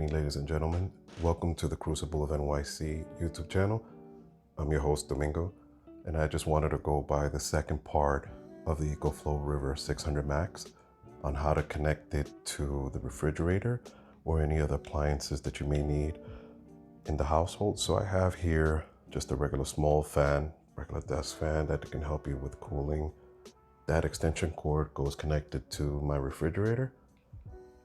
evening, ladies and gentlemen. Welcome to the Crucible of NYC YouTube channel. I'm your host, Domingo, and I just wanted to go by the second part of the Ecoflow River 600 Max on how to connect it to the refrigerator or any other appliances that you may need in the household. So I have here just a regular small fan, regular desk fan that can help you with cooling. That extension cord goes connected to my refrigerator,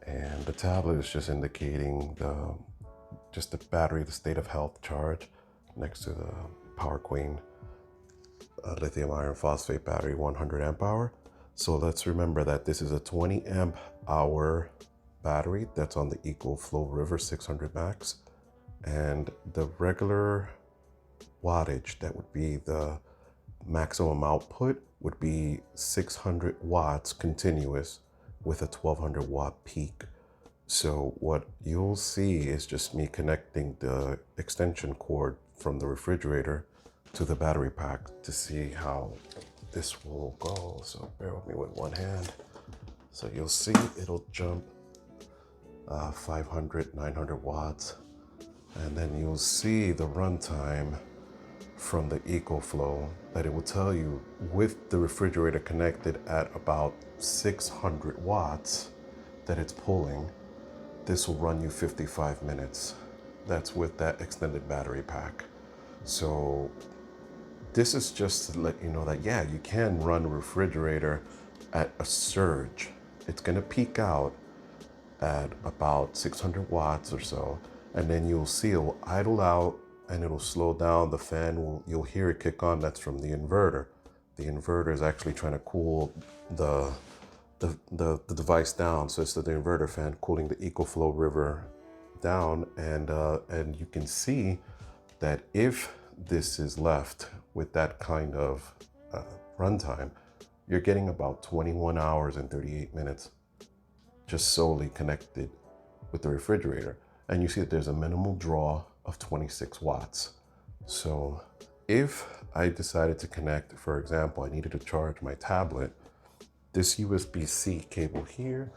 and the tablet is just indicating the battery, the state of health charge next to the PowerQueen lithium iron phosphate battery, 100 amp hour. So let's remember that this is a 20 amp hour battery that's on the Ecoflow River 600 Max, and the regular wattage that would be the maximum output would be 600 watts continuous with a 1200 watt peak. So what you'll see is just me connecting the extension cord from the refrigerator to the battery pack to see how this will go. So bear with me with one hand. So you'll see it'll jump 500, 900 watts. And then you'll see the runtime from the Ecoflow that it will tell you with the refrigerator connected at about 600 watts that it's pulling. This will run you 55 minutes. That's with that extended battery pack. So this is just to let you know that, yeah, you can run a refrigerator at a surge. It's gonna peak out at about 600 watts or so, and then you'll see it will idle out and it'll slow down. The fan you'll hear it kick on. That's from the inverter. The inverter is actually trying to cool the device down. So it's the inverter fan cooling the Ecoflow River down, and you can see that if this is left with that kind of runtime, you're getting about 21 hours and 38 minutes just solely connected with the refrigerator. And you see that there's a minimal draw of 26 watts. So if I decided to connect, for example, I needed to charge my tablet, this USB-C cable here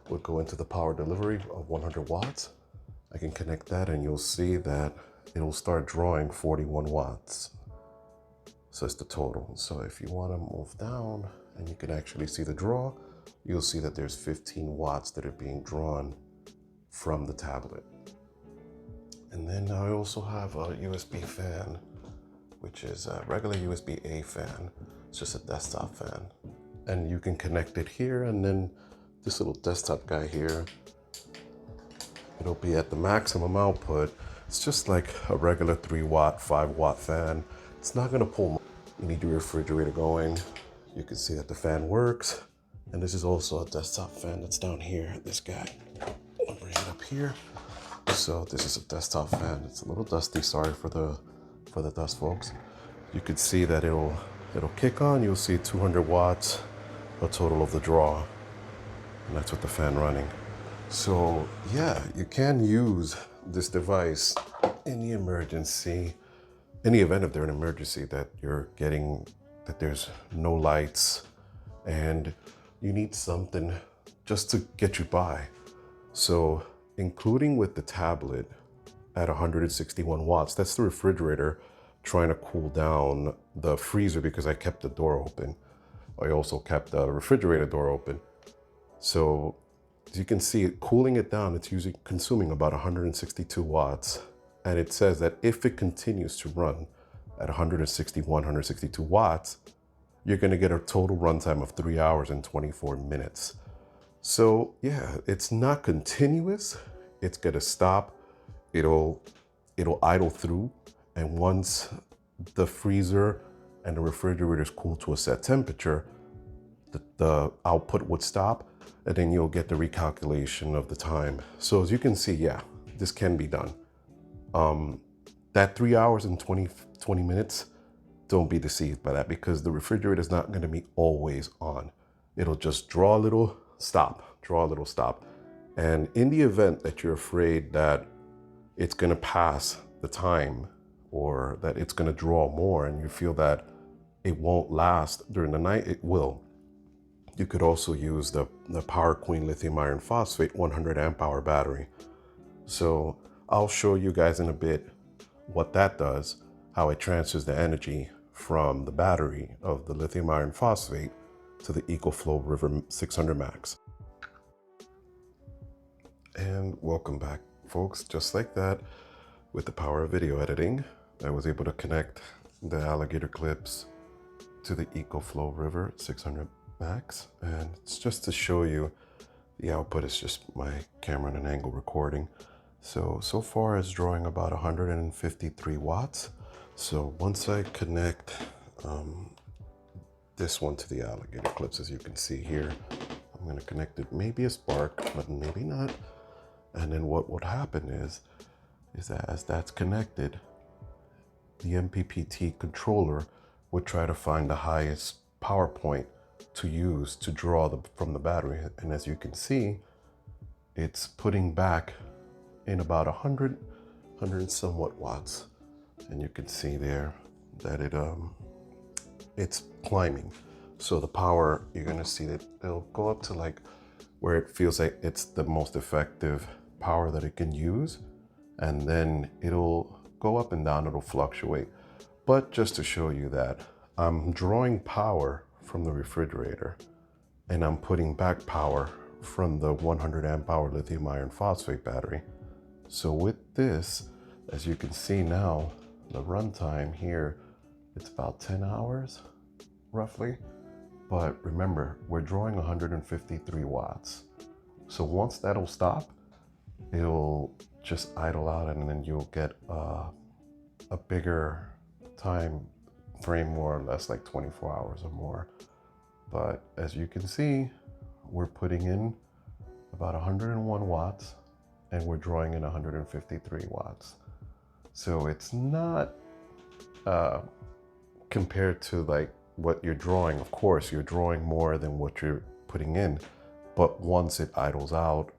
would go into the power delivery of 100 watts. I can connect that and you'll see that it'll start drawing 41 watts. So it's the total. So if you want to move down and you can actually see the draw, you'll see that there's 15 watts that are being drawn from the tablet. And then I also have a USB fan, which is a regular USB-A fan. It's just a desktop fan. And you can connect it here, and then this little desktop guy here, it'll be at the maximum output. It's just like a regular 3 watt, 5 watt fan. It's not gonna pull. You need your refrigerator going. You can see that the fan works. And this is also a desktop fan that's down here, this guy. I'll bring it up here. So this is a desktop fan. It's a little dusty, sorry for the dust, folks. You can see that it'll kick on. You'll see 200 watts, a total of the draw. And that's with the fan running. So yeah, you can use this device in the emergency, in the event of there an emergency that you're getting, that there's no lights and you need something just to get you by. So including with the tablet at 161 watts, that's the refrigerator trying to cool down the freezer because I kept the door open. I also kept the refrigerator door open. So as you can see, cooling it down, it's usually consuming about 162 watts. And it says that if it continues to run at 161, 162 watts, you're gonna get a total runtime of 3 hours and 24 minutes. So yeah, it's not continuous. It's gonna stop. It'll idle through. And once the freezer and the refrigerator is cooled to a set temperature, the output would stop, and then you'll get the recalculation of the time. So as you can see, yeah, this can be done. That 3 hours and 20 minutes, don't be deceived by that, because the refrigerator is not gonna be always on. It'll just draw a little, stop, draw a little, stop. And in the event that you're afraid that it's gonna pass the time or that it's gonna draw more and you feel that it won't last during the night, it will. You could also use the PowerQueen lithium iron phosphate 100 amp hour battery. So I'll show you guys in a bit what that does, how it transfers the energy from the battery of the lithium iron phosphate to the Ecoflow River 600 Max. And welcome back, folks. Just like that, with the power of video editing, I was able to connect the alligator clips to the Ecoflow River 600 Max. And it's just to show you the output is just my camera and an angle recording. So far it's drawing about 153 watts. So once I connect this one to the alligator clips, as you can see here, I'm going to connect it, maybe a spark, but maybe not. And then what would happen is that as that's connected, the MPPT controller would try to find the highest power point to use to draw from the battery. And as you can see, it's putting back in about 100 and somewhat watts. And you can see there that it's climbing. So the power, you're gonna see that it'll go up to like where it feels like it's the most effective power that it can use. And then it'll go up and down, it'll fluctuate. But just to show you that I'm drawing power from the refrigerator and I'm putting back power from the 100 amp hour lithium iron phosphate battery. So with this, as you can see now, the runtime here, it's about 10 hours roughly. But remember, we're drawing 153 watts. So once that'll stop, it'll just idle out, and then you'll get a bigger time frame, more or less like 24 hours or more. But as you can see, we're putting in about 101 watts and we're drawing in 153 watts. So it's not compared to like what you're drawing. Of course, you're drawing more than what you're putting in, but once it idles out,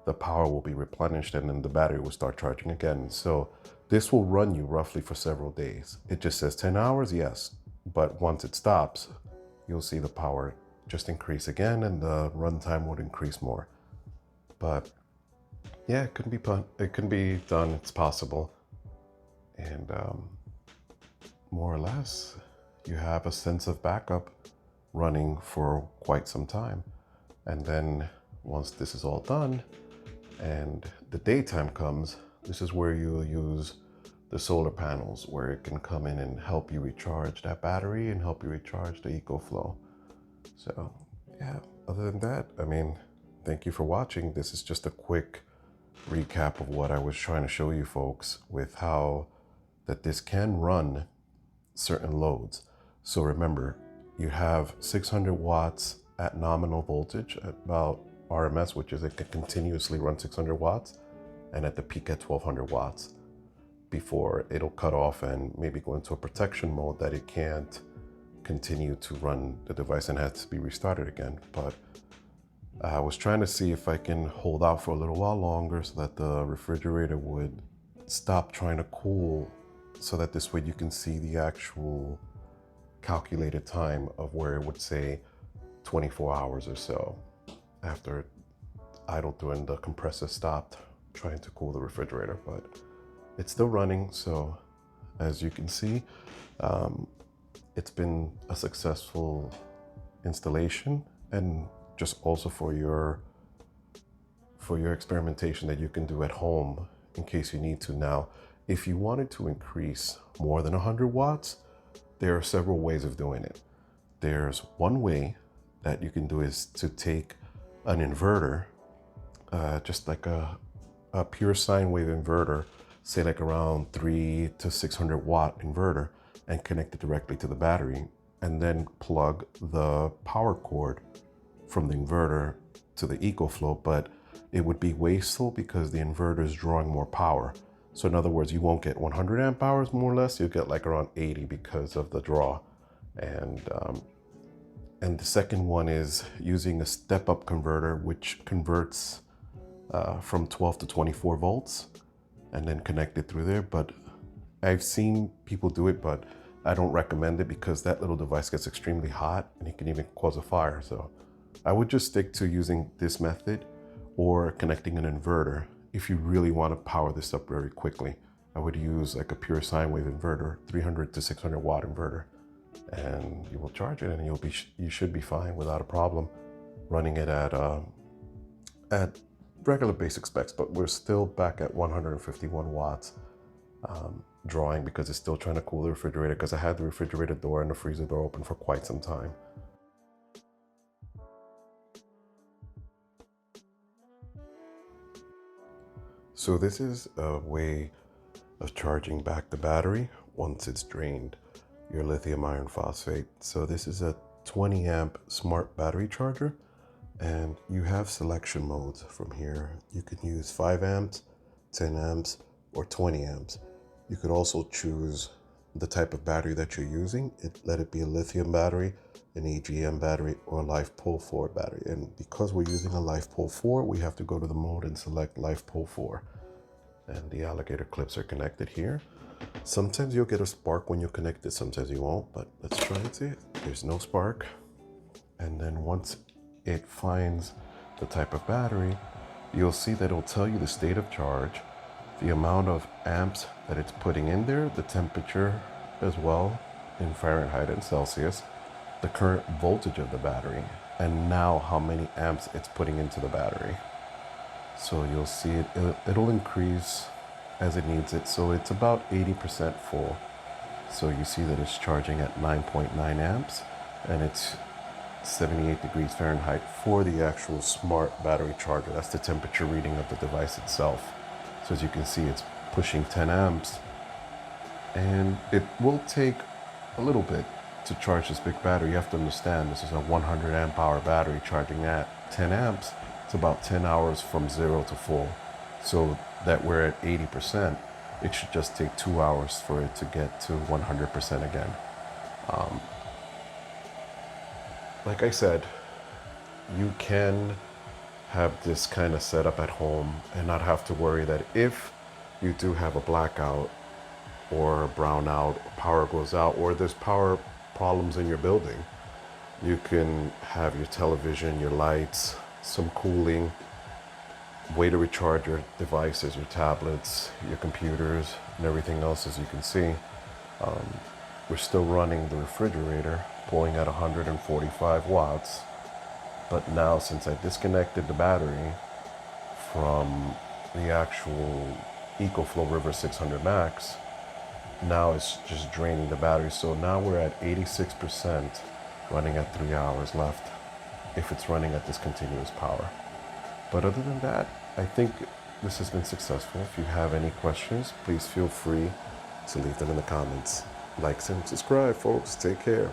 the power will be replenished and then the battery will start charging again. So this will run you roughly for several days. It just says 10 hours, yes, but once it stops, you'll see the power just increase again and the runtime would increase more. But yeah, it can be done, it's possible. And more or less, you have a sense of backup running for quite some time. And then once this is all done and the daytime comes, this is where you'll use the solar panels, where it can come in and help you recharge that battery and help you recharge the Ecoflow. So yeah, other than that, I mean, thank you for watching. This is just a quick recap of what I was trying to show you folks with how that this can run certain loads. So remember, you have 600 watts at nominal voltage at about RMS, which is it can continuously run 600 watts, and at the peak at 1200 watts before it'll cut off and maybe go into a protection mode that it can't continue to run the device and has to be restarted again. But I was trying to see if I can hold out for a little while longer so that the refrigerator would stop trying to cool, so that this way you can see the actual calculated time of where it would say 24 hours or so after it idled through and the compressor stopped trying to cool the refrigerator. But it's still running, so as you can see, it's been a successful installation, and just also for your experimentation that you can do at home in case you need to. Now, if you wanted to increase more than 100 watts, there are several ways of doing it. There's one way that you can do is to take an inverter, just like a pure sine wave inverter, say like around 300 to 600 watt inverter, and connect it directly to the battery, and then plug the power cord from the inverter to the Ecoflow. But it would be wasteful because the inverter is drawing more power. So in other words, you won't get 100 amp hours more or less, you'll get like around 80 because of the draw. And the second one is using a step-up converter, which converts from 12 to 24 volts and then connect it through there. But I've seen people do it, but I don't recommend it because that little device gets extremely hot and it can even cause a fire. So I would just stick to using this method or connecting an inverter if you really want to power this up very quickly, I would use like a pure sine wave inverter, 300 to 600 watt inverter, and you will charge it, and you should be fine without a problem running it at regular basic specs. But we're still back at 151 watts drawing because it's still trying to cool the refrigerator, because I had the refrigerator door and the freezer door open for quite some time. So this is a way of charging back the battery once it's drained your lithium iron phosphate. So this is a 20 amp smart battery charger, and you have selection modes from here. You can use 5 amps, 10 amps, or 20 amps. You could also choose the type of battery that you're using. Let it be a lithium battery, an AGM battery, or a LiFePO4 battery. And because we're using a LiFePO4, we have to go to the mode and select LiFePO4. And the alligator clips are connected here. Sometimes you'll get a spark when you connect it, sometimes you won't, but let's try and see it. There's no spark. And then once it finds the type of battery, you'll see that it'll tell you the state of charge, the amount of amps that it's putting in there, the temperature as well in Fahrenheit and Celsius, the current voltage of the battery, and now how many amps it's putting into the battery. So you'll see it'll increase as it needs it. So it's about 80% full. So you see that it's charging at 9.9 amps, and it's 78 degrees Fahrenheit for the actual smart battery charger. That's the temperature reading of the device itself. So as you can see, it's pushing 10 amps, and it will take a little bit to charge this big battery. You have to understand, this is a 100 amp hour battery charging at 10 amps. It's about 10 hours from 0 to full. So that we're at 80%, it should just take 2 hours for it to get to 100% again. Like I said, you can have this kind of setup at home and not have to worry that if you do have a blackout or a brownout, power goes out, or there's power problems in your building, you can have your television, your lights, some cooling, way to recharge your devices, your tablets, your computers, and everything else. As you can see, we're still running the refrigerator, pulling at 145 watts. But now, since I disconnected the battery from the actual Ecoflow River 600 Max, now it's just draining the battery. So now we're at 86%, running at 3 hours left, if it's running at this continuous power. But other than that, I think this has been successful. If you have any questions, please feel free to leave them in the comments. Like and subscribe, folks. Take care.